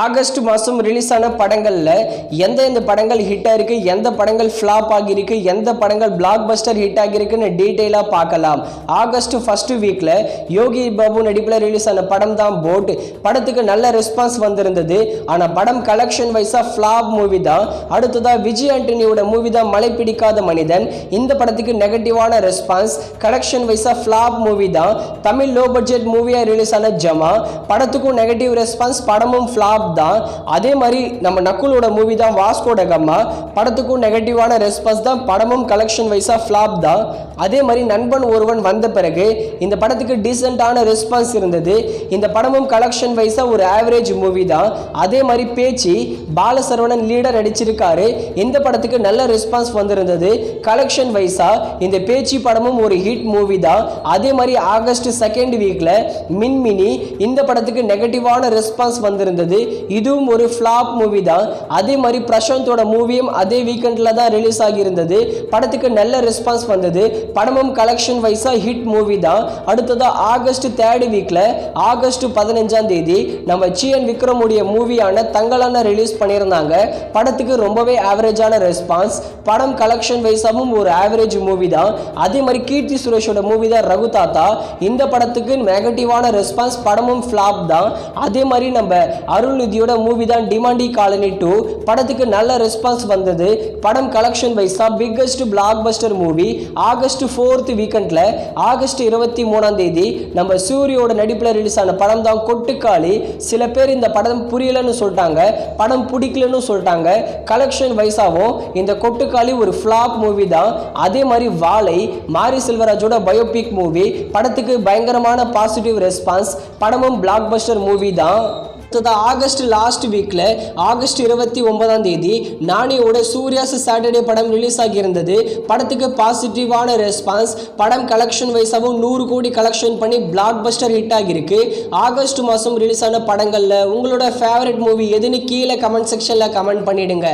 August மாதம் release ஆன படங்களில் எந்த படங்கள் ஹிட் ஆகிருக்கு, எந்த படங்கள் ஃப்ளாப் ஆகியிருக்கு, எந்த படங்கள் பிளாக் பஸ்டர் ஹிட் ஆகியிருக்குன்னு டீட்டெயிலாக பார்க்கலாம். ஆகஸ்ட் ஃபர்ஸ்ட் வீக்கில் யோகி பாபு நடிப்பில் ரிலீஸ் ஆன படம் தான் போட். படத்துக்கு நல்ல ரெஸ்பான்ஸ் வந்திருந்தது. ஆனால் படம் கலெக்ஷன் வைஸாக ஃப்ளாப் மூவி தான். அடுத்ததாக விஜய் ஆண்டனியோட மூவி தான் மழை பிடிக்காத மனிதன். இந்த படத்துக்கு நெகட்டிவான ரெஸ்பான்ஸ். கலெக்ஷன் வைஸாக ஃப்ளாப் மூவி தான். தமிழ் லோ பட்ஜெட் மூவியாக ரிலீஸ் ஆன ஜமா படத்துக்கும் நெகட்டிவ் ரெஸ்பான்ஸ், படமும் ஃப்ளாப் தான். அதே மாதிரி நம்ம நக்குலோட மூவி தான் வாஸ்கோ ட காமா படத்துக்கும் நெகட்டிவான ரெஸ்பான்ஸ் தான், படமும் கலெக்ஷன் வைஸா ஃப்ளாப் தான். அதே மாதிரி நண்பன் ஒருவன் வந்த பிறகு இந்த படத்துக்கு டீசென்ட்டான ரெஸ்பான்ஸ் இருந்தது. இந்த படமும் கலெக்ஷன் வைஸா ஒரு ஆவரேஜ் மூவி தான். அதே மாதிரி பேச்சு பாலசரவணன் லீடர் நடிச்சிருக்காரு. இந்த படத்துக்கு நல்ல ரெஸ்பான்ஸ் வந்திருந்தது. கலெக்ஷன் வைஸா இந்த பேச்சு படமும் ஒரு ஹிட் மூவி தான். அதே மாதிரி ஆகஸ்ட் செகண்ட் வீக்ல மின்மினி இந்த படத்துக்கு நெகட்டிவான ரெஸ்பான்ஸ் வந்திருந்தது. இதுவும் ஒரு ஃப்ளாப் மூவி தான். அதே மாதிரி பிரசாந்தோட மூவியும் அதே வீக்கெண்ட்ல தான் ரிலீஸ் ஆகியிருந்தது. படத்துக்கு நல்ல ரெஸ்பான்ஸ் வந்தது. படமும் கலெக்ஷன் வைஸா ஹிட் மூவி தான். அடுத்ததா ஆகஸ்ட் தேர்ட் வீக்ல ஆகஸ்ட் 15ஆம் தேதி நம்ம சிஎன் விக்ரமுடைய மூவியான தங்கலான ரிலீஸ் பண்ணியிருந்தாங்க. படத்துக்கு ரொம்பவே ஆவரேஜான ரெஸ்பான்ஸ். படம் கலெக்ஷன் வைஸாவும் ஒரு ஆவரேஜ் மூவி தான். அதே மாதிரி கீர்த்தி சுரேஷோட மூவி தான் ரகு தாத்தா. இந்த படத்துக்கு நெகட்டிவான ரெஸ்பான்ஸ், படமும் ஃப்ளாப் தான். அதே மாதிரி நம்ம அருள்நிதியோட மூவி தான் டிமாண்டி காலனி 2 படத்துக்கு நல்ல ரெஸ்பான்ஸ் வந்தது. படம் கலெக்ஷன் வைஸா biggest blockbuster movie. August 4th வீக்கெண்ட்ல ஆகஸ்ட் 23ஆம் தேதி நம்ம சூரியோட நடிப்பில் ரிலீஸ் ஆன படம் தான் கொட்டுக்காளி. சில பேர் இந்த படம் புரியலன்னு சொல்லிட்டாங்க, படம் பிடிக்கலன்னு சொல்லிட்டாங்க. கலெக்ஷன் வைஸாவும் இந்த கொட்டுக்காளி ஒரு ஃப்ளாப் மூவி தான். அதே மாதிரி வாழை மாரி செல்வராஜோட பயோபிக் மூவி. படத்துக்கு பயங்கரமான பாசிட்டிவ் ரெஸ்பான்ஸ். படமும் பிளாக் பஸ்டர் மூவி தான். ஆகஸ்ட் லாஸ்ட் வீக்ல ஆகஸ்ட் 29ஆம் தேதி நானியோட சூர்யாஸ் சாட்டர்டே படம் ரிலீஸ் ஆகியிருந்தது. படத்துக்கு பாசிட்டிவான ரெஸ்பான்ஸ். படம் கலெக்ஷன் வைஸாவும் 100 கோடி கலெக்ஷன் பண்ணி பிளாக் பஸ்டர் ஹிட் ஆகியிருக்கு. ஆகஸ்ட் மாதம் ரிலீஸ் ஆன படங்கள்ல உங்களோட ஃபேவரட் மூவி எதுன்னு கீழே கமெண்ட் செக்ஷன்ல கமெண்ட் பண்ணிடுங்க.